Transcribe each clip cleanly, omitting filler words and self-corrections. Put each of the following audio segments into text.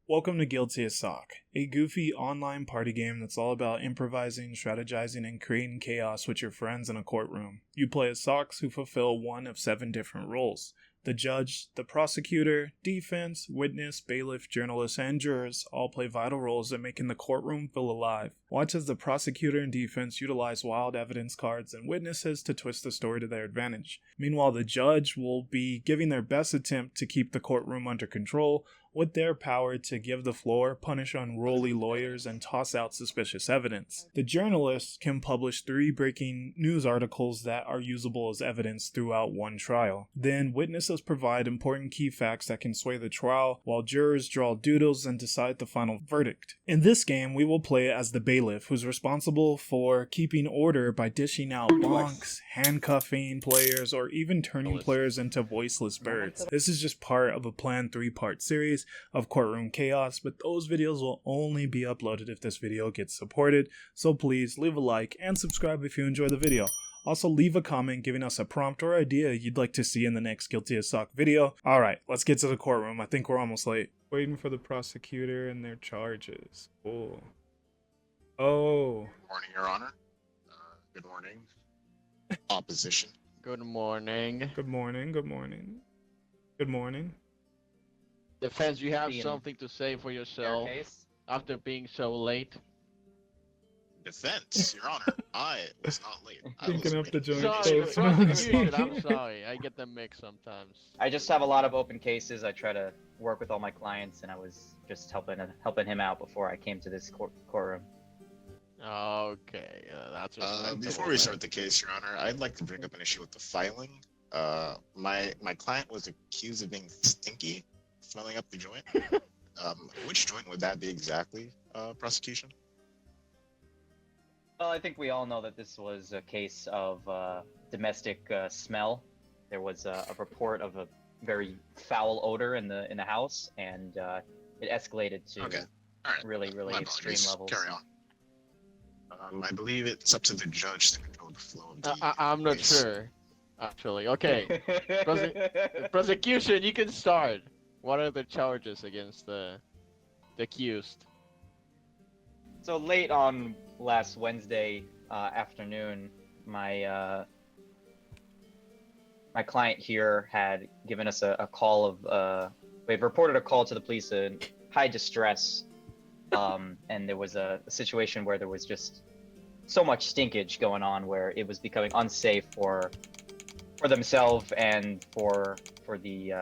Welcome to Guilty as Sock, a goofy online party game that's all about improvising, strategizing, and creating chaos with your friends in a courtroom. You play as Socks who fulfill one of 7 different roles. The judge, the prosecutor, defense, witness, bailiff, journalist, and jurors all play vital roles in making the courtroom feel alive. Watch as the prosecutor and defense utilize wild evidence cards and witnesses to twist the story to their advantage. Meanwhile, the judge will be giving their best attempt to keep the courtroom under control, with their power to give the floor, punish unruly lawyers, and toss out suspicious evidence. The journalist can publish 3 breaking news articles that are usable as evidence throughout one trial. Then witnesses provide important key facts that can sway the trial, while jurors draw doodles and decide the final verdict. In this game, we will play as the bailiff, who's responsible for keeping order by dishing out bonks, handcuffing players, or even turning players into voiceless birds. This is just part of a planned 3-part series of courtroom chaos, but those videos will only be uploaded if this video gets supported, so please leave a like and subscribe if you enjoy the video. Also leave a comment giving us a prompt or idea you'd like to see in the next Guilty as Sock video. Alright, let's get to the courtroom. I think we're almost late. Waiting for the prosecutor and their charges. Cool. Oh. Good morning, Your Honor. Good morning. Opposition. Good morning. Good morning, good morning. Good morning. Defense, you have something to say for yourself after being so late? Defense, Your Honor. I was not late. Thinking up the joint. Sorry, I'm sorry. I get them mixed sometimes. I just have a lot of open cases. I try to work with all my clients, and I was just helping him out before I came to this courtroom. Okay, that's what before we start the case, Your Honor, I'd like to bring up an issue with the filing. My client was accused of being stinky, smelling up the joint. Which joint would that be exactly, prosecution? Well, I think we all know that this was a case of domestic smell. There was a report of a very foul odor in the house, and it escalated to really extreme levels. Carry on. I believe it's up to the judge to control the flow of the I'm not sure, actually. Okay, prosecution, you can start. What are the charges against the accused? So late on last Wednesday afternoon, my client here had given us a call of we've reported a call to the police in high distress, and there was a situation where there was just so much stinkage going on where it was becoming unsafe for themselves and for the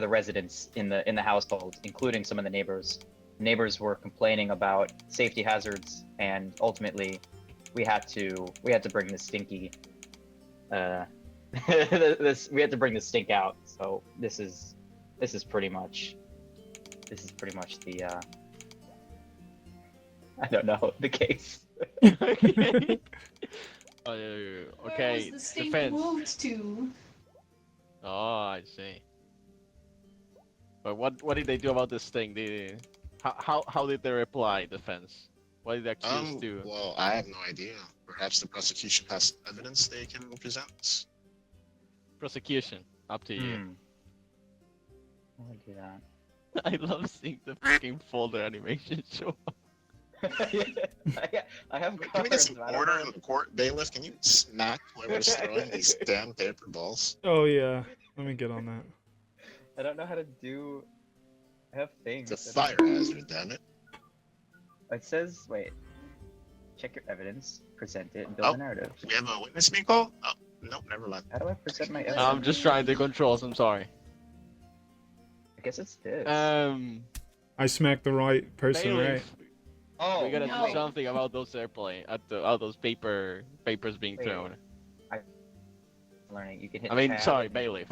residents in the household, including some of the neighbors. Neighbors were complaining about safety hazards, and ultimately we had to bring the stinky we had to bring the stink out. So this is pretty much the I don't know, the case. Okay. Where was the stink defense. moved to? Oh, I see. But what did they do about this thing? How did they reply, defense? What did the accused do? Well, I have no idea. Perhaps the prosecution has evidence they can present. Prosecution, up to you. I would do that. I love seeing the freaking folder animation show up. I have Can we get some order in the court, bailiff? Can you smack whoever's throwing these damn paper balls? Oh yeah, let me get on that. I don't know how to do. I have things. It's a fire hazard, damn it. It says, wait. Check your evidence, present it, and build a narrative. We have a witness being called? Oh, nope, never mind. How do I present my evidence? I'm just trying to control. I'm sorry. I guess it's this. I smacked the right person, Bailiff, right? Oh, we gotta no. do something about those airplane, all those papers being Wait. thrown. Learning. You can hit I mean, tab. sorry, bailiff.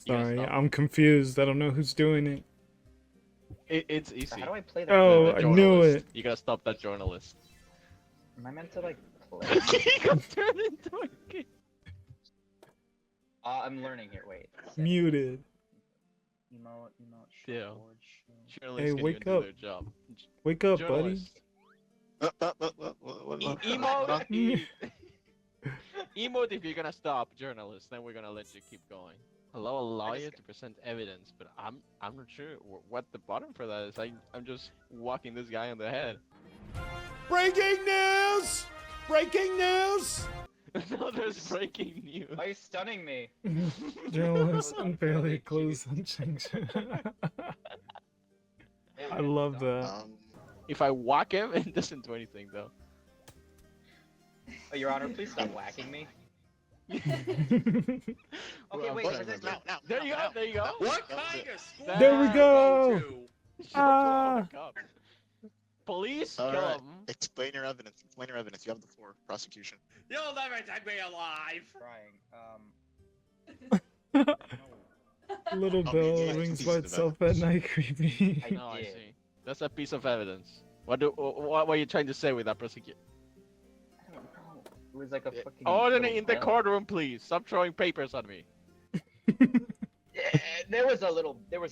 You gotta Sorry, stop. I'm confused. I don't know who's doing it. It's easy. How do I play the Oh, The I knew journalist. it. You gotta stop that journalist. Am I meant to, like, play? He got turned into a kid. I'm learning here, wait. Muted. Emote, Yeah. shortboard, show. Journalists Hey, can wake even do up. their job. Wake up, buddy. Journalist. Emote if you're gonna stop, journalist, then we're gonna let you keep going. allow a lawyer just- to present evidence, but I'm not sure what the bottom for that is. I'm just walking this guy on the head. Breaking news! Breaking news! No, there's breaking news. Why are you stunning me? Journalists That was unfairly unfairly close on Chengchen. Yeah, I man, love don't- that. If I whack him, it doesn't do anything though. Oh, Your Honor, please stop whacking me. Well, Okay, I'm wait, trying was my it- best. No, There you go. There you go. What That was kind it. of school There we did you go. to? Ah. Police, All kill right. him. Explain your evidence. Explain your evidence. You have the floor. Prosecution. You'll never take me alive. Trying. Little Oh, bell yeah, rings pieces by of itself at night, creepy. I No, I did. see. That's a piece of evidence. What were you trying to say with that prosecution? I don't know. It was like a fucking. Order little in the bell. courtroom, please. Stop throwing papers at me. Yeah, there was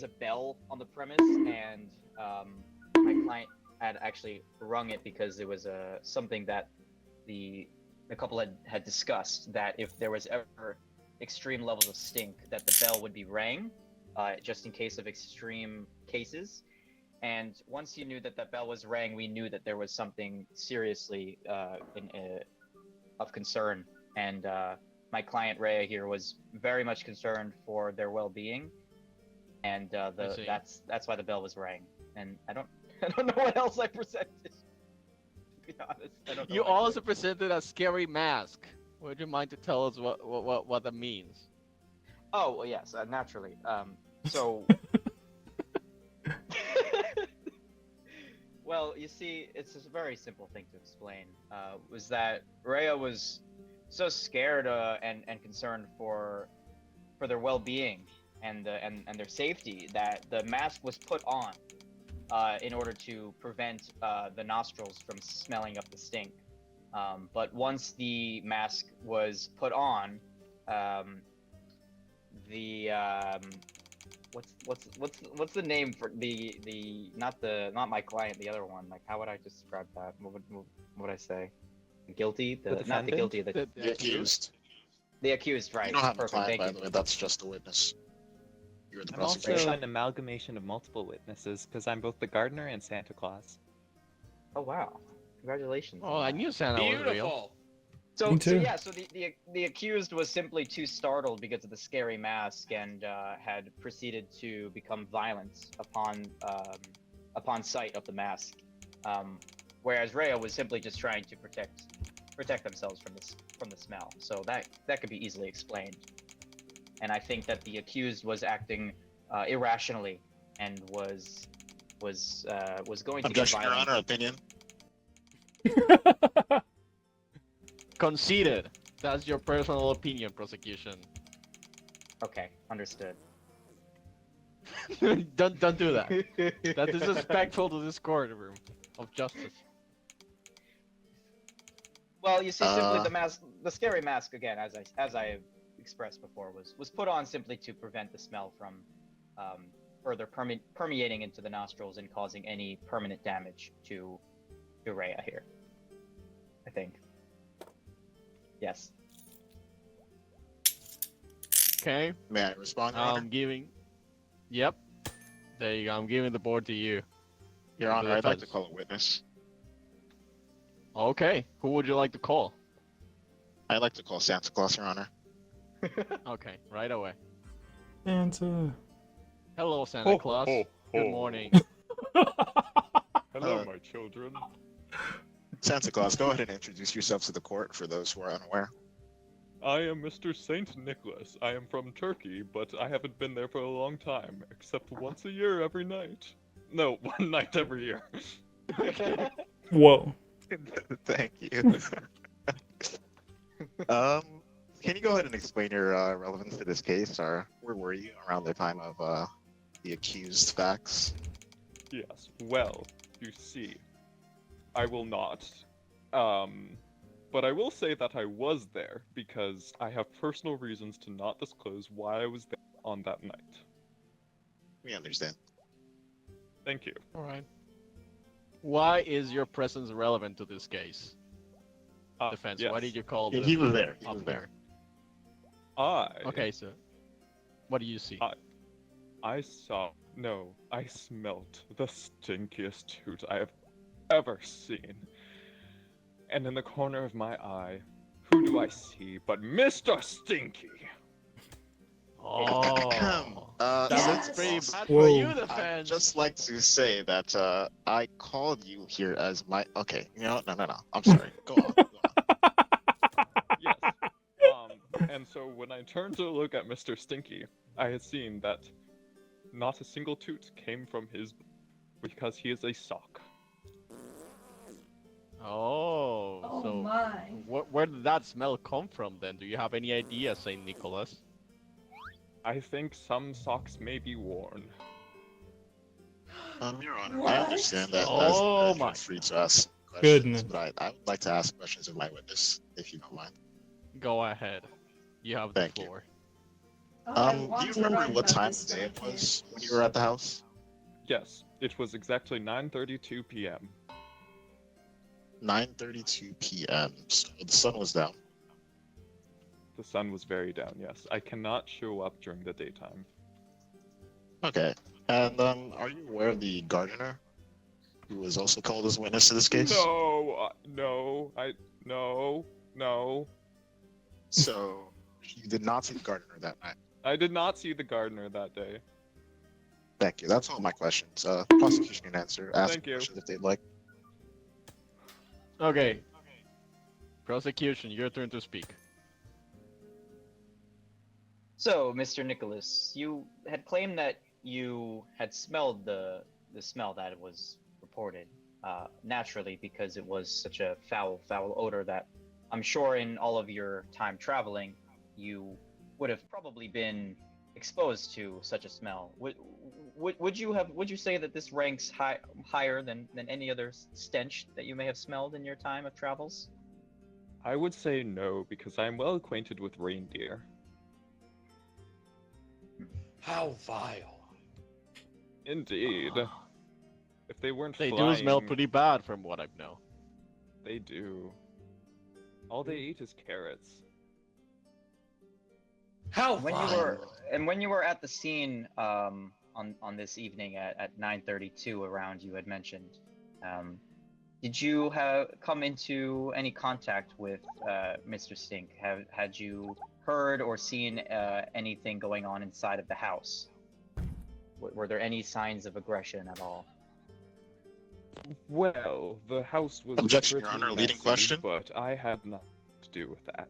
a bell on the premise, and my client had actually rung it because it was something that the couple had discussed, that if there was ever extreme levels of stink, that the bell would be rang, just in case of extreme cases. And once you knew that that bell was rang, we knew that there was something seriously of concern. And my client Rhea here was very much concerned for their well-being, and see. that's why the bell was rang. And I don't know what else I presented. To be honest, I don't know You what I also did. presented a scary mask. Would you mind to tell us what that means? Oh well, yes, naturally. So. Well, you see, it's a very simple thing to explain. Was that Rhea was so scared and concerned for their well-being and their safety that the mask was put on in order to prevent the nostrils from smelling up the stink. But once the mask was put on, what's the name for the not my client, the other one? Like, how would I describe that? What would I say? Guilty? Not the defendant? guilty, The accused. the accused, right? You don't have a Perfect. client, Thank by you. the way. That's just a witness. You're the I'm also prosecution. an amalgamation of multiple witnesses because I'm both the gardener and Santa Claus. Oh wow! Congratulations. Oh, I knew Santa was real. Beautiful. So, Me so too. yeah, so the accused was simply too startled because of the scary mask and had proceeded to become violent upon sight of the mask. Whereas Rhea was simply just trying to protect themselves from the smell. So that could be easily explained. And I think that the accused was acting irrationally and was going to get Objection, Your violent. Honor. Opinion. Conceded. That's your personal opinion, prosecution. Okay, understood. don't do that. That is disrespectful to this courtroom of justice. Well, you see, simply Uh, the scary mask again, as I expressed before, was put on simply to prevent the smell from further permeating into the nostrils and causing any permanent damage to Rhea here. I think. Yes. Okay. May I respond, Your Honor? I'm giving. Yep. There you go. I'm giving the board to you. Your for Honor, the I'd like to defense. call a witness. Okay. Who would you like to call? I'd like to call Santa Claus, Your Honor. Okay. Right away. Santa. Hello, Santa Claus. Good morning. Hello, Uh, my children. Santa Claus, go ahead and introduce yourself to the court for those who are unaware. I am Mr. Saint Nicholas. I am from Turkey, but I haven't been there for a long time, except once a year every night. No, one night every year. Whoa. Thank you. Can you go ahead and explain your relevance to this case, or where were you around the time of the accused facts? Yes, well, you see, I will not. But I will say that I was there because I have personal reasons to not disclose why I was there on that night. We understand. Thank you. All right. Why is your presence relevant to this case? Defense. Why Yes. did you call Yeah, them he was there. He up was there. here? I Okay, sir. What do you see? I smelt the stinkiest toot I have ever seen. And in the corner of my eye, who do I see but Mr. Stinky? Oh, that Yes. looks pretty bad Whoa. for you, the I'd fans. just like to say that I called you here as my. Okay, no. I'm sorry. Go on. Yes. And so when I turned to look at Mr. Stinky, I had seen that not a single toot came from his because he is a sock. Oh, Oh so my. where did that smell come from then? Do you have any idea, Saint Nicholas? I think some socks may be worn. Your Honor, I What? understand that. Oh as my you're free to ask questions, Goodness. but I would like to ask questions of my witness, if you don't mind. Go ahead. You have the Thank you. floor. Oh, I Do want you to remember write what about time this of day it story too. was when you were at the house? Yes, it was exactly 9:32 p.m. 9:32 p.m. So the sun was down. The sun was very down, yes. I cannot show up during the daytime. Okay. And are you aware of the gardener, who was also called as witness to this case? No. So you did not see the gardener that night. I did not see the gardener that day. Thank you. That's all my questions. Prosecution can answer. Ask Thank you. questions if they'd like. Okay. Prosecution, your turn to speak. So, Mr. Nicholas, you had claimed that you had smelled the smell that was reported, naturally, because it was such a foul odor that I'm sure in all of your time traveling, you would have probably been exposed to such a smell. Would you say that this ranks higher than any other stench that you may have smelled in your time of travels? I would say no, because I am well acquainted with reindeer. How vile. Indeed. If they weren't They flying, do smell pretty bad from what I know. They do. All they eat is carrots. How When vile. you were at the scene on this evening at 9:32 around, you had mentioned, did you come into any contact with Mr. Stink? Had you heard or seen anything going on inside of the house? Were there any signs of aggression at all? Well, the house was Objection, Your pretty Honor. Leading messy, question. but I had nothing to do with that.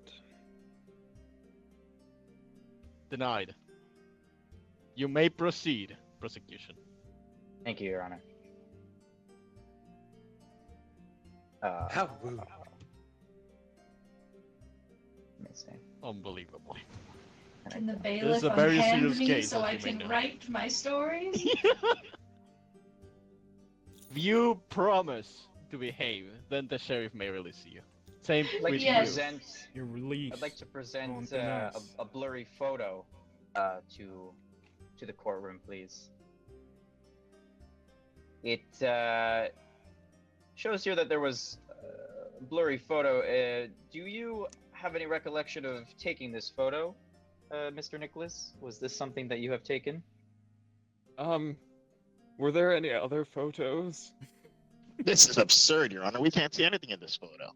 Denied. You may proceed, prosecution. Thank you, Your Honor. How rude. Let me see. Unbelievable. Can the This is bailiff a very unhand serious me case, so as I you may can know. write my stories? If you promise to behave, then the sheriff may release you. Same I'd like with to Yes. present. You're released. I'd like to present On finesse. a blurry photo to the courtroom, please. It shows here that there was a blurry photo. Do you have any recollection of taking this photo, Mr. Nicholas? Was this something that you have taken? Were there any other photos? This is absurd, Your Honor. We can't see anything in this photo.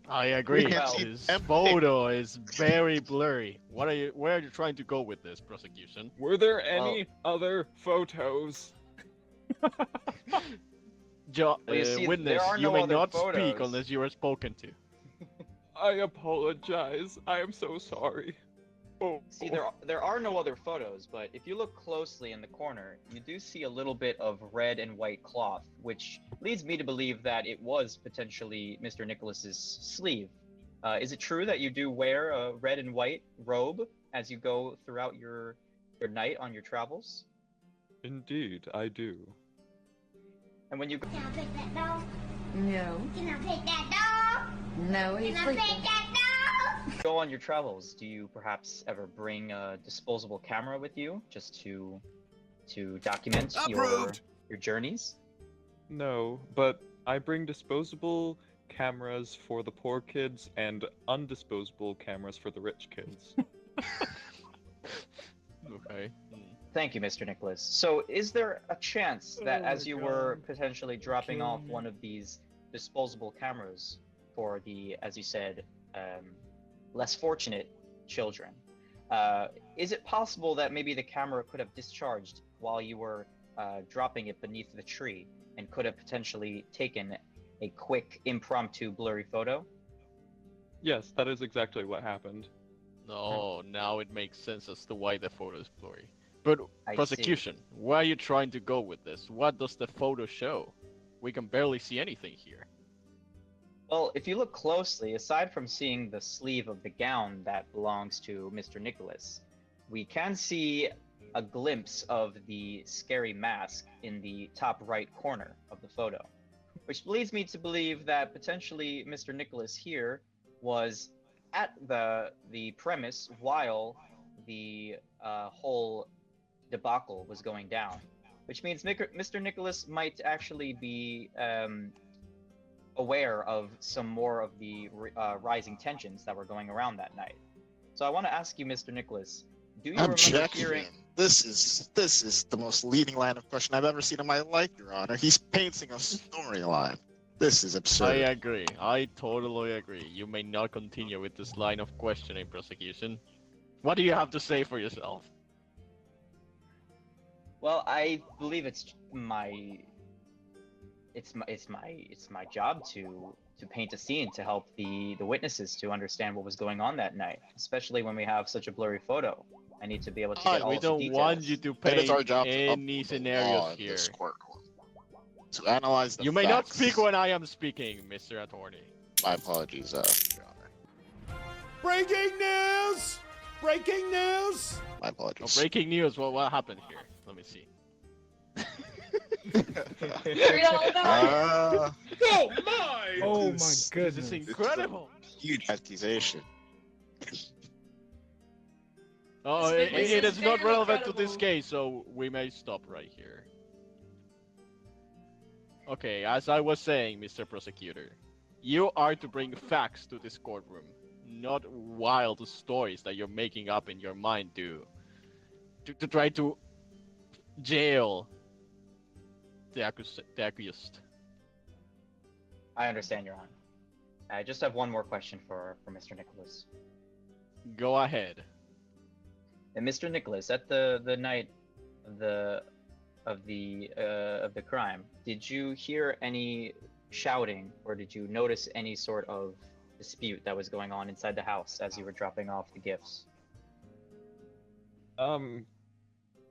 I agree. can't Well, see This everything. photo is very blurry. Where are you trying to go with this, prosecution? Were there any other photos? Well, you see, Witness, there are you no may other not speak photos. unless you are spoken to. I apologize. I am so sorry. Oh, See, there are no other photos, but if you look closely in the corner, you do see a little bit of red and white cloth, which leads me to believe that it was potentially Mr. Nicholas's sleeve. Is it true that you do wear a red and white robe as you go throughout your night on your travels? Indeed, I do. And when you go, Can I pet that dog? No. Can I pet that dog? No, he's Can I pet sleeping. that dog? go on your travels, do you perhaps ever bring a disposable camera with you just to document your journeys? No, but I bring disposable cameras for the poor kids and undisposable cameras for the rich kids. Okay. Thank you, Mr. Nicholas. So, is there a chance that Oh as my you God. were potentially dropping Kill off me. one of these disposable cameras for the, as you said, less fortunate children, is it possible that maybe the camera could have discharged while you were dropping it beneath the tree and could have potentially taken a quick, impromptu, blurry photo? Yes, that is exactly what happened. No, now it makes sense as to why the photo is blurry. But I see. prosecution, where are you trying to go with this? What does the photo show? We can barely see anything here. Well, if you look closely, aside from seeing the sleeve of the gown that belongs to Mr. Nicholas, we can see a glimpse of the scary mask in the top right corner of the photo, which leads me to believe that potentially Mr. Nicholas here was at the premise while the whole debacle was going down, which means Mr. Nicholas might actually be aware of some more of the rising tensions that were going around that night. So I want to ask you, Mr. Nicholas, do you remember Objection. hearing? This is the most leading line of question I've ever seen in my life, Your Honor. He's painting a storyline. This is I absurd. agree. I totally agree. You may not continue with this line of questioning, prosecution. What do you have to say for yourself? Well, I believe it's my job to paint a scene to help the witnesses to understand what was going on that night, especially when we have such a blurry photo. I need to be able to get all We of the don't details. want you to It is our paint job to any uphold the law scenarios in here. this courtroom. To analyze the You may not facts. speak when I am speaking, Mr. Attorney. My apologies, Your Honor. Breaking news! Breaking news! My Oh, apologies. breaking news. What happened here? Let me see. Read all about it. Oh my! Oh my This- goodness! This is incredible. Huge accusation. Oh, This it is is not very relevant to this incredible. case, so we may stop right here. Okay, as I was saying, Mr. Prosecutor, you are to bring facts to this courtroom, not wild stories that you're making up in your mind to try to jail the accused. I understand, Your Honor. I just have one more question for Mr. Nicholas. Go ahead. And Mr. Nicholas, at the night of the crime, did you hear any shouting, or did you notice any sort of dispute that was going on inside the house as you were dropping off the gifts?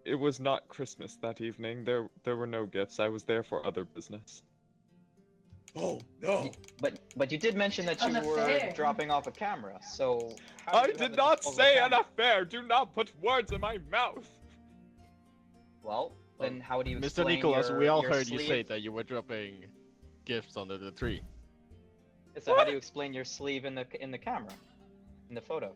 It was not Christmas that evening. There were no gifts. I was there for other business. Oh, no. But you did mention that you were Unfair. dropping off a camera, so how I you have did a not disposable say camera? an affair. Do not put words in my mouth. Well, then how do you Mr. explain Nicholas, your, we all your heard you sleeve? say that you were dropping gifts under the tree. So how do you explain your sleeve in the camera, in the photo?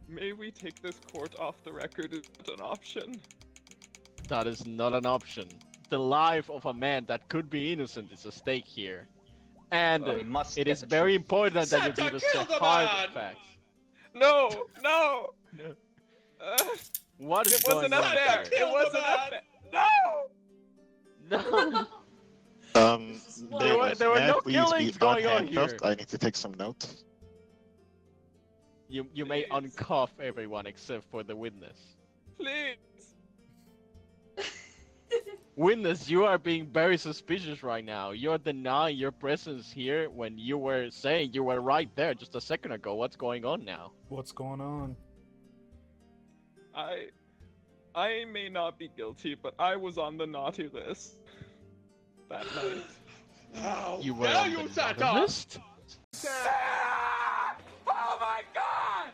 May we take this court off the record? Is it an option? That is not an option. The life of a man that could be innocent is at stake here. And We must it get is the very truth. important that you Santa, give us kill the the hard man! facts. No, no. No. Uh, What is it was going an on affair. here? It was an affair. No. No. There There were no killings going on here. I need to take some notes. You may uncuff everyone except for the witness. Please. Witness, you are being very suspicious right now. You're denying your presence here when you were saying you were right there just a second ago. What's going on now? What's going on? I may not be guilty, but I was on the naughty list that night. Now, You were now on you the shut naughty up. list? Oh my God!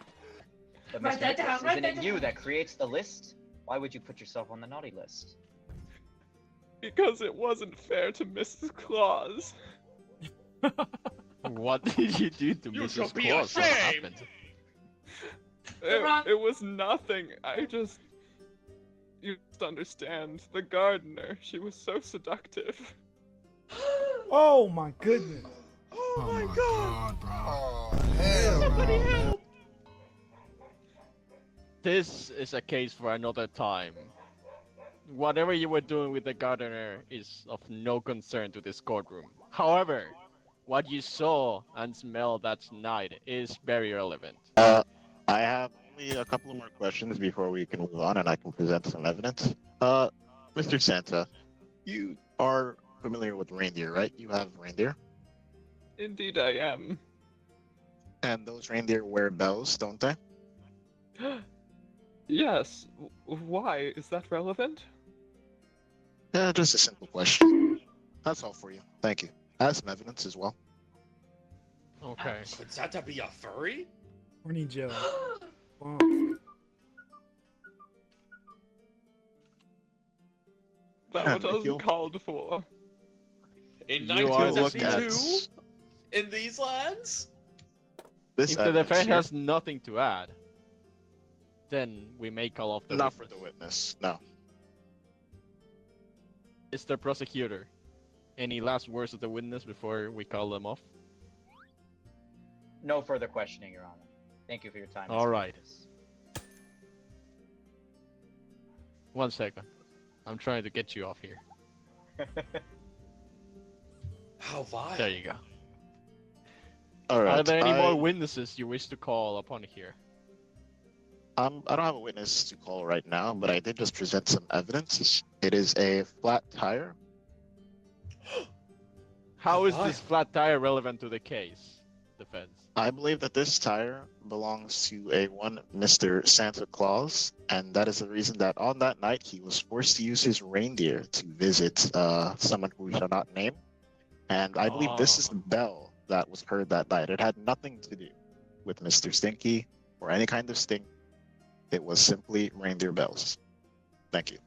But Write Mr. that down, Nicholas, write isn't that it you down. that creates the list? Why would you put yourself on the naughty list? Because it wasn't fair to Mrs. Claus. What did you do to You Mrs. shall be Claus? What ashamed! happened? wrong- It was nothing. You just understand. The gardener, she was so seductive. Oh my goodness! Oh my God! bro. Oh, hell Somebody no. help! this is a case for another time. Whatever you were doing with the gardener is of no concern to this courtroom. However, what you saw and smelled that night is very relevant. I have only a couple of more questions before we can move on, and I can present some evidence. Mr. Santa, you are familiar with reindeer, right? You have reindeer, Indeed, I am. and those reindeer wear bells, don't they? Yes. Why? Is that relevant? Yeah, just a simple question. That's all for you. Thank you. I have some evidence as well. Okay. Could Santa be a furry? Horny Joe. Bonks. That If was you'll- uncalled for. In You are looking 1972? In these lands? This If the evidence defense here- has nothing to add, then we may call off the not for witness. the witness. No. Mr. Prosecutor, any last words of the witness before we call them off? No further questioning, Your Honor. Thank you for your time. All Mr. right. Davis. 1 second. I'm trying to get you off here. How vile. There you go. All right. Are there any more witnesses you wish to call upon here? I don't have a witness to call right now, but I did just present some evidence. It is a flat tire. How is Why? this flat tire relevant to the case? Defense. I believe that this tire belongs to a one Mr. Santa Claus, and that is the reason that on that night he was forced to use his reindeer to visit someone who we shall not name. And I believe this is the bell that was heard that night. It had nothing to do with Mr. Stinky or any kind of stink. It was simply reindeer bells. Thank you.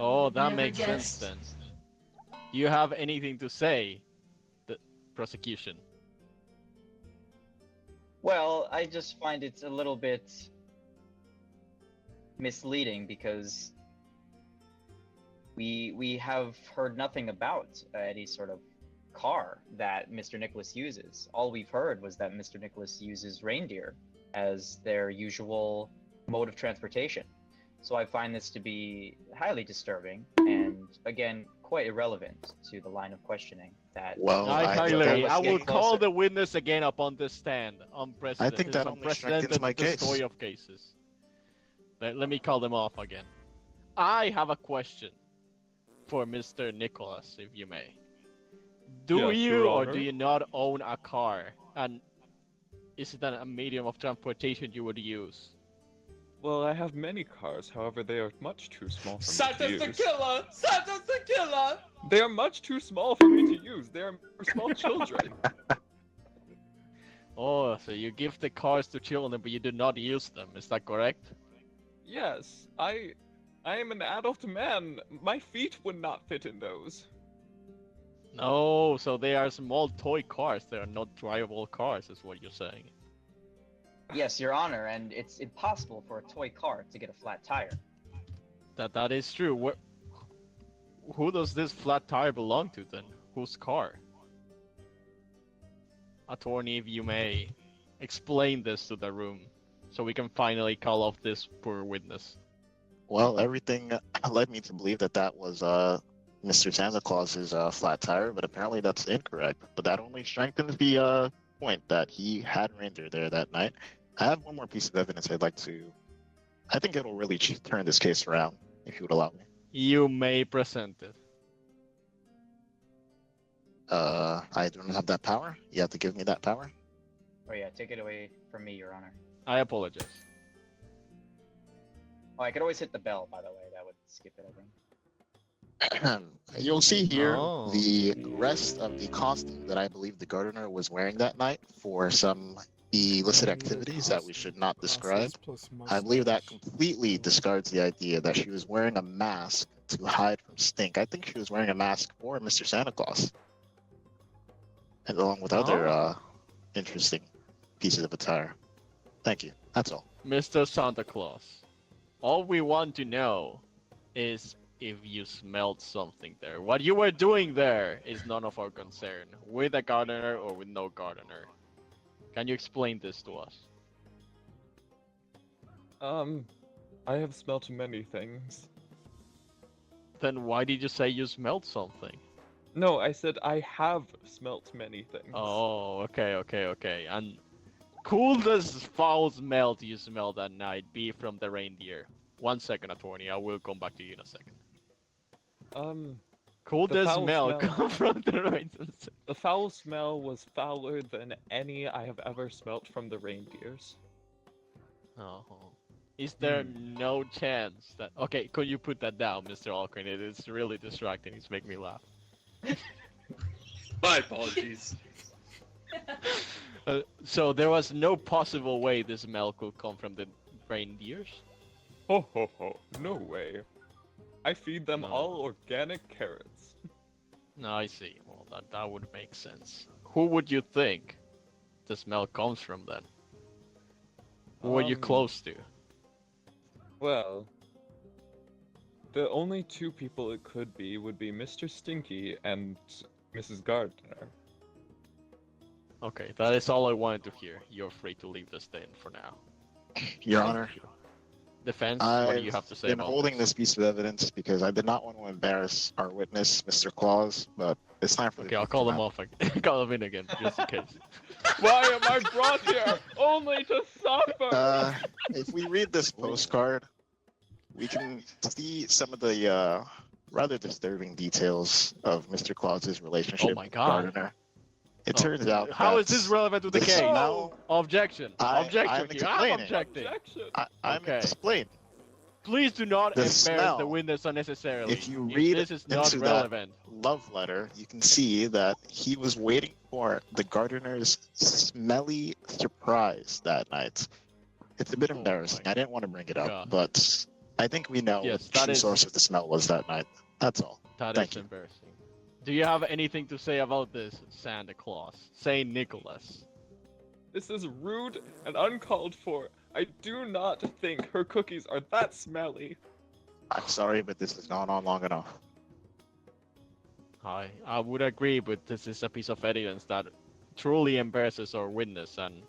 Oh, that Never makes sense guessed. then. Do you have anything to say? The prosecution. Well, I just find it a little bit misleading because we have heard nothing about any sort of car that Mr. Nicholas uses. All we've heard was that Mr. Nicholas uses reindeer as their usual mode of transportation. So I find this to be highly disturbing and, again, quite irrelevant to the line of questioning that... Well, I, I think Tyler, that I was will getting call closer. the witness again upon this stand. I think that only strengthens my case. Story of cases. Let me call them off again. I have a question for Mr. Nicholas, if you may. Do Yes, you Your or Honor. do you not own a car? And is it a medium of transportation you would use? Well, I have many cars, however, they are much too small for me to Santa's the use. killer! Santa's the killer! They are much too small for me to use. They are for small children. Oh, so you give the cars to children, but you do not use them. Is that correct? Yes, I am an adult man. My feet would not fit in those. No, so they are small toy cars. They are not drivable cars, is what you're saying. Yes, Your Honor, and it's impossible for a toy car to get a flat tire. That is true. Who does this flat tire belong to then? Whose car? Attorney, if you may, explain this to the room, so we can finally call off this poor witness. Well, everything led me to believe that that was Mr. Santa Claus's flat tire, but apparently that's incorrect. But that only strengthens the point that he had reindeer there that night. I have one more piece of evidence I'd like to... I think it'll really turn this case around, if you would allow me. You may present it. I don't have that power. You have to give me that power. Oh yeah, take it away from me, Your Honor. I apologize. Oh, I could always hit the bell, by the way. That would skip it, I think. You'll see here Oh. the rest of the costume that I believe the gardener was wearing that night for some illicit activities that we should not describe. I believe that completely discards the idea that she was wearing a mask to hide from stink. I think she was wearing a mask for Mr. Santa Claus. And along with other interesting pieces of attire. Thank you. That's all. Mr. Santa Claus, all we want to know is if you smelled something there. What you were doing there is none of our concern, with a gardener or with no gardener. Can you explain this to us? I have smelt many things. Then why did you say you smelled something? No, I said I have smelt many things. Oh, okay. And coolest foul smell do you smell that night be from the reindeer? 1 second, attorney. I will come back to you in a second. Coolest foul smell smell. come from the reindeer. The foul smell was fouler than any I have ever smelt from the reindeers. Oh. Is there no chance that... Okay, could you put that down, Mr. Alcorn? It is really distracting. It's making me laugh. My apologies. So there was no possible way this smell could come from the reindeers? Ho ho ho, no way. I feed them No. all organic carrots. No, I see. Well, that would make sense. Who would you think the smell comes from then? Who were you close to? Well, the only two people it could be would be Mr. Stinky and Mrs. Gardner. Okay, that is all I wanted to hear. You're free to leave the stand for now. Your Honor, Defense, what do you have to say been about holding this piece of evidence because I did not want to embarrass our witness, Mr. Claus, but it's time for the Okay, I'll truth call to him come off again. Call him in again, just in case. Why am I brought here only to suffer? out. If we read this postcard, we can see some of the rather disturbing details of Mr. Claus's relationship Oh my with God. Gardner. It turns out How that is this relevant to the the case? smell- Objection. I'm Objection here. I'm explaining. objecting. Objection. I'm Okay. explaining. Please do not The embarrass smell. the witness unnecessarily. If you read this is not into that- relevant. Love letter, you can see that he was waiting for the Gardner's smelly surprise that night. It's a bit Oh embarrassing. my I didn't want to bring it up, God. but I think we know Yes, what the that true is- source of the smell was that night. That's all. That Thank is you. embarrassing. Do you have anything to say about this, Santa Claus? Saint Nicholas. This is rude and uncalled for. I do not think her cookies are that smelly. I'm sorry, but this has gone on long enough. I would agree, but this is a piece of evidence that truly embarrasses our witness, and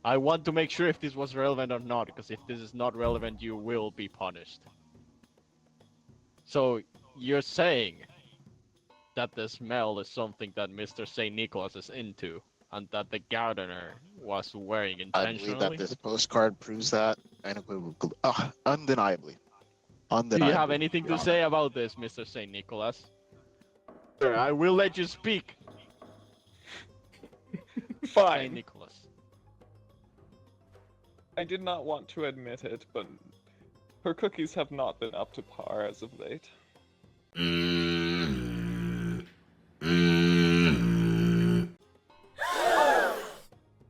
I want to make sure if this was relevant or not, because if this is not relevant, you will be punished. So, you're saying that the smell is something that Mr. St. Nicholas is into, and that the gardener was wearing I believe intentionally? that this postcard proves that unequivocally, undeniably. Do you have anything to say about this, Mr. St. Nicholas? Sir, I will let you speak, St. Fine. Nicholas. I did not want to admit it, but her cookies have not been up to par as of late.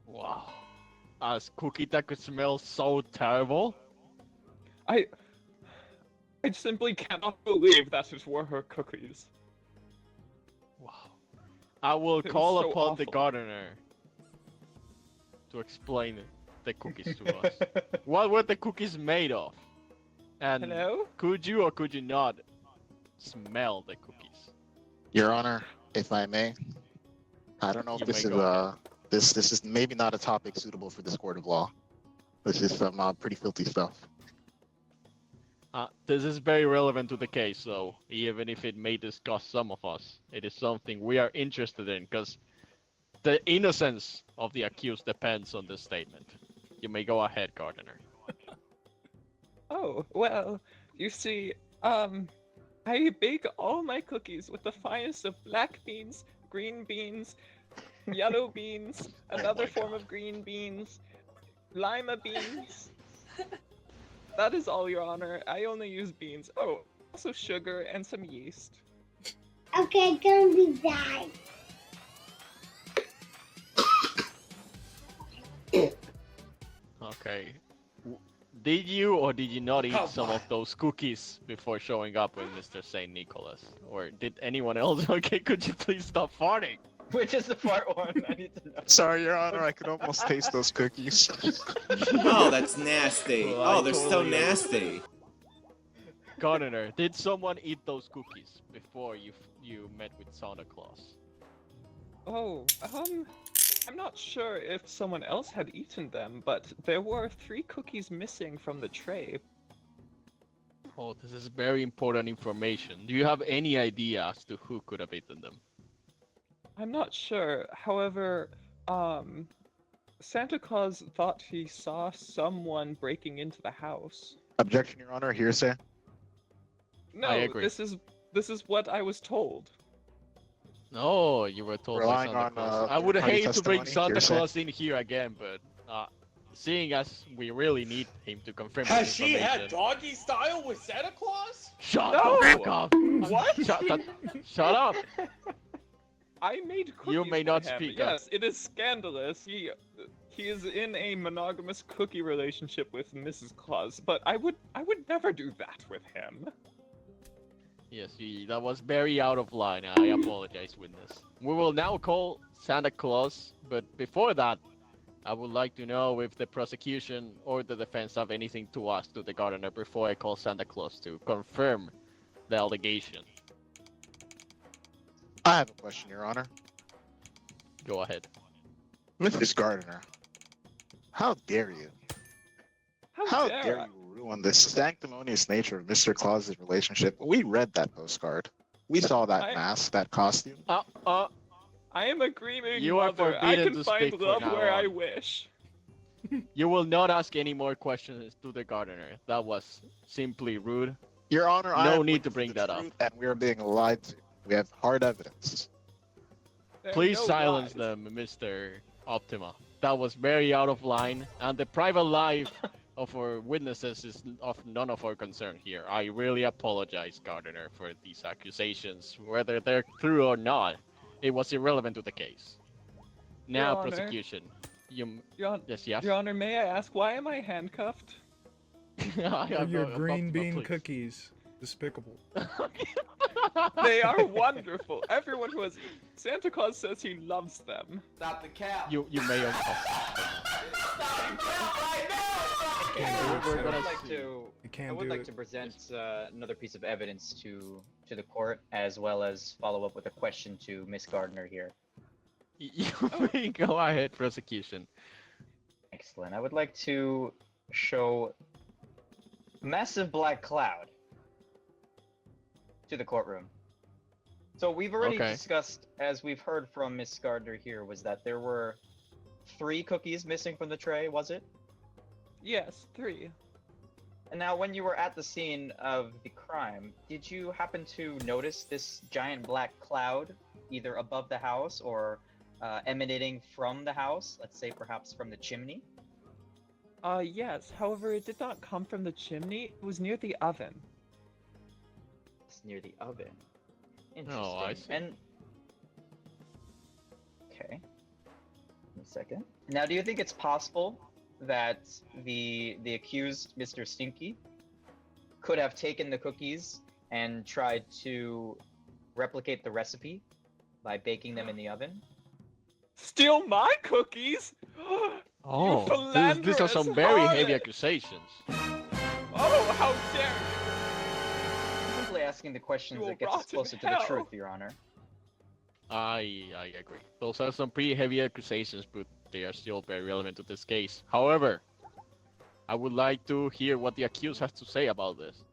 Wow. A cookie that could smell so terrible? I simply cannot believe that it were her cookies. Wow. I will It was call so upon the awful. gardener to explain the cookies to us. What were the cookies made of? And Hello? could you or could you not smell the cookies? Your Honor, if I may, I don't know if You this may is go this is maybe not a topic suitable for this court of law. This is some pretty filthy stuff. This is very relevant to the case, so even if it may disgust some of us, it is something we are interested in, because the innocence of the accused depends on this statement. You may go ahead, gardener. Oh, well, you see, I bake all my cookies with the finest of black beans, green beans, yellow beans, another my form of green beans, lima beans. That is all, Your Honor. I only use beans. Oh, also sugar and some yeast. Okay, don't be bad. Okay. Did you or did you not eat Come some on. of those cookies before showing up with Mr. St. Nicholas? Or did anyone else? Okay, could you please stop farting? Which is the part one I need to know. Sorry, Your Honor, I could almost taste those cookies. Oh, that's nasty. Well, I Oh, they're so totally agree. nasty. Gardener, did someone eat those cookies before you met with Santa Claus? Oh, I'm not sure if someone else had eaten them, but there were 3 cookies missing from the tray. Oh, this is very important information. Do you have any idea as to who could have eaten them? I'm not sure. However, Santa Claus thought he saw someone breaking into the house. Objection, Your Honor. Hearsay. No, I agree. this is what I was told. No, you were told by Relying Santa on, Claus. I would third-party hate to bring testimony, Santa hearsay. Claus in here again, but seeing as we really need him to confirm Has this she had information. doggy style with Santa Claus? Shut No! the fuck up! What? Shut up! I made cookies. You may for not him. speak up. Yes, it is scandalous. He is in a monogamous cookie relationship with Mrs. Claus, but I would never do that with him. Yes, that was very out of line. I apologize, witness. We will now call Santa Claus, but before that, I would like to know if the prosecution or the defense have anything to ask to the gardener before I call Santa Claus to confirm the allegation. I have a question, Your Honor. Go ahead. Mrs. Gardner, how dare you? How dare you ruin the sanctimonious nature of Mr. Claus's relationship? We read that postcard. We saw that mask, that costume. I am a grieving You are mother. I forbidden can to find speak from love now where I on. wish. You will not ask any more questions to the gardener. That was simply rude. Your Honor, I No am need to looking bring for the that up. truth, and we are being lied to. We have hard evidence. There are Please no silence lies. them, Mr. Optima. That was very out of line, and the private life of our witnesses is of none of our concern here. I really apologize, Gardner, for these accusations. Whether they're true or not, it was irrelevant to the case. Now, Your Honor. prosecution. Your, Yes. Your Honor, may I ask, why am I handcuffed? I For have your no- green Optima, bean please. cookies. Despicable. They are wonderful. Everyone who has Santa Claus says he loves them. Stop the cap. You may have. I We're gonna would like see. to. You I can't would do like it. to present another piece of evidence to the court, as well as follow up with a question to Miss Gardner here. You may go ahead, prosecution. Excellent. I would like to show massive black cloud to the courtroom. So we've already Okay. discussed, as we've heard from Miss Gardner here, was that there were 3 cookies missing from the tray, was it? Yes, 3. And now, when you were at the scene of the crime, did you happen to notice this giant black cloud, either above the house or emanating from the house? Let's say perhaps from the chimney? Yes. However, it did not come from the chimney. It was near the oven. It's near the oven. Interesting. Oh, I see. And okay. 1 second. Now, do you think it's possible that the accused, Mr. Stinky, could have taken the cookies and tried to replicate the recipe by baking them in the oven? Steal my cookies? Oh, these are philanderous some very heavy harlot! accusations. Oh, how dare you! Simply asking the questions You that will gets us rot in closer to the hell. truth, Your Honor. I agree. Those are some pretty heavy accusations, but they are still very relevant to this case. However, I would like to hear what the accused has to say about this.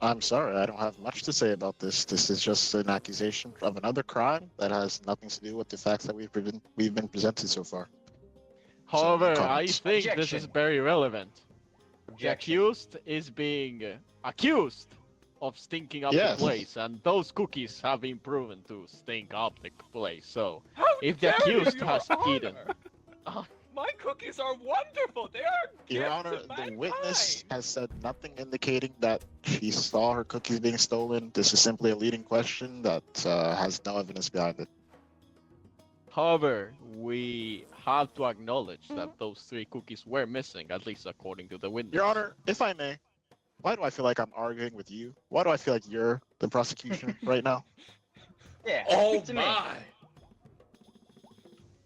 I'm sorry, I don't have much to say about this. This is just an accusation of another crime that has nothing to do with the facts that we've been presented so far. However, I comments. think this is Objection. very relevant. The Objection. accused is being accused of stinking up Yes. the place, and those cookies have been proven to stink up the place. So, How if the dare you, accused Your has Honor! eaten, My cookies are wonderful. They are Your gifts Honor, of the witness mankind. has said nothing indicating that she saw her cookies being stolen. This is simply a leading question that has no evidence behind it. however, we have to acknowledge that those 3 cookies were missing, at least according to the witness. Your Honor, if I may, why do I feel like I'm arguing with you? Why do I feel like you're the prosecution right now? Yeah, Oh speak to me. my!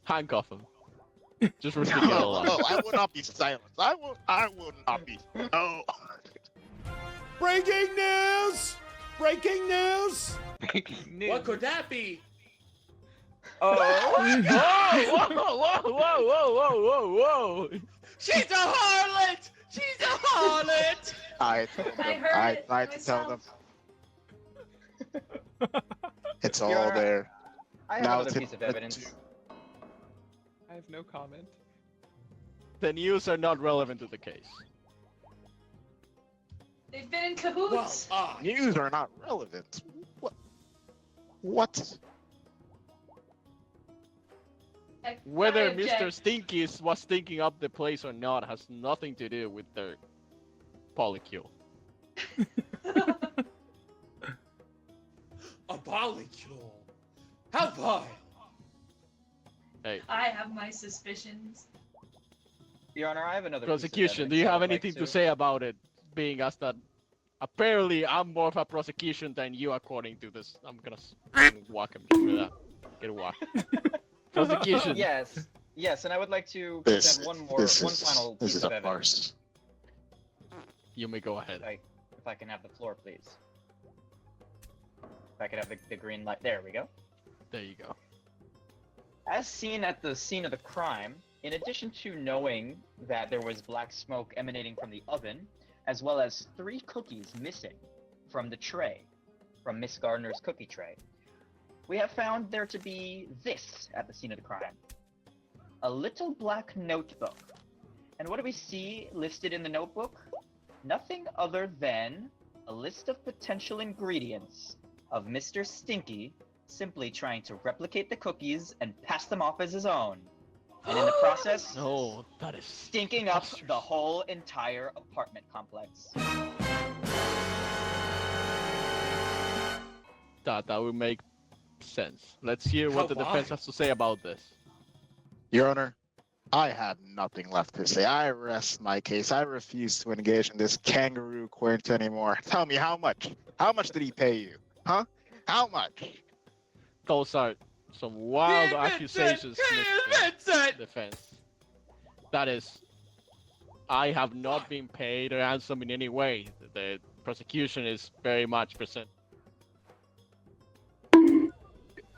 Handcuff him. Just for sticking it along. No, I will not be silenced. I will not be. No. Breaking news! Breaking news! What could that be? Whoa, whoa, whoa, whoa, whoa, whoa, whoa! She's a harlot! She's a harlot! I told I them. heard I it tried to tell them. myself. It's Your all Honor, there. I have Now another it's piece of evidence. I have no comment. The news are not relevant to the case. They've been in Well, cahoots. News are not relevant. What? What? Whether I Mr. object. Stinky was stinking up the place or not has nothing to do with their polycule. A polycule. How vile. Hey, I have my suspicions. Your Honor, I have another prosecution, piece of do you evidence have I would anything like to say about it? Being as that apparently I'm more of a prosecution than you according to this. I'm gonna walk him through that. Get a walk. Prosecution. Yes, and I would like to This, present one this final is piece a of evidence. farce. You may go ahead. If I can have the floor, please. If I could have the green light. There we go. There you go. As seen at the scene of the crime, in addition to knowing that there was black smoke emanating from the oven, as well as 3 cookies missing from the tray, from Miss Gardner's cookie tray, we have found there to be this at the scene of the crime. A little black notebook. And what do we see listed in the notebook? Nothing other than a list of potential ingredients of Mr. Stinky simply trying to replicate the cookies and pass them off as his own. And in the process, No, that is stinking up preposterous. the whole entire apartment complex. That would make sense. Let's hear what How the defense why? has to say about this. Your Honor, I have nothing left to say. I rest my case. I refuse to engage in this kangaroo court anymore. Tell me how much? How much did he pay you? Huh? How much? Those are some wild Vincent! accusations, Mr. Vincent! Defense. That is, I have not been paid or ransom in any way. The prosecution is very much present.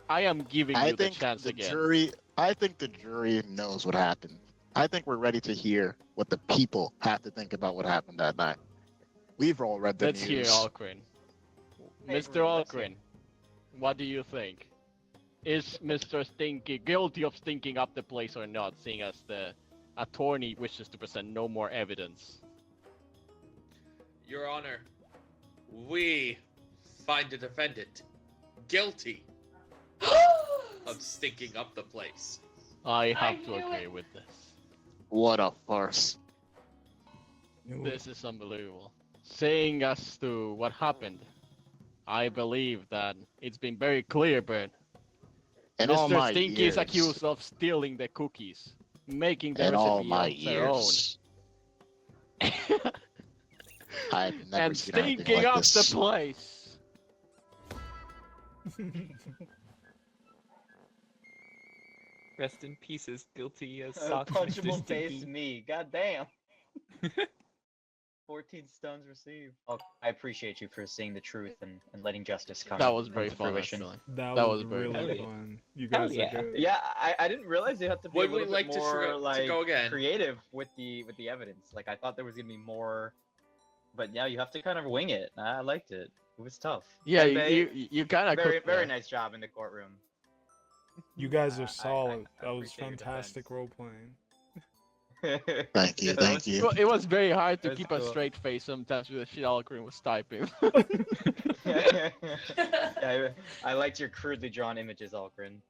I am giving I you the think chance the again. jury. I think the jury knows what happened. I think we're ready to hear what the people have to think about what happened that night. We've all read the Let's hear news. Alcrin. Hey, Mr. Bruno, let's hear. Alcrin, what do you think? Is Mr. Stinky guilty of stinking up the place or not, seeing as the attorney wishes to present no more evidence? Your Honor, we find the defendant guilty of stinking up the place. I have to knew agree it. with this. What a farce. This is unbelievable. Saying as to what happened, I believe that it's been very clear, but In all Mr. my Stinky years, is accused of stealing the cookies, making the in all recipe my of their own, years, I've never and seen anything stinking like up this. the place. Rest in peace, as guilty as socks. Punchable face me. God damn. 14 stones received. Oh, I appreciate you for seeing the truth and letting justice come. That was very to fun, fruition. actually. That That was was very really funny. fun. You Hell guys yeah. are good. Yeah, I didn't realize you had to be Would a we little like bit to more to like go again? creative with the evidence. Like I thought there was gonna be more, but yeah, you have to kind of wing it. I liked it. It was tough. Yeah, Senbei, you kind of very very nice job in the courtroom. You guys I- are solid. I That was appreciate your fantastic defense. role playing. Thank you, Yeah, that thank was- you. Well, it was very hard to That's keep a cool. straight face sometimes with the shit Alcrin was typing. Yeah, I liked your crudely drawn images, Alcrin.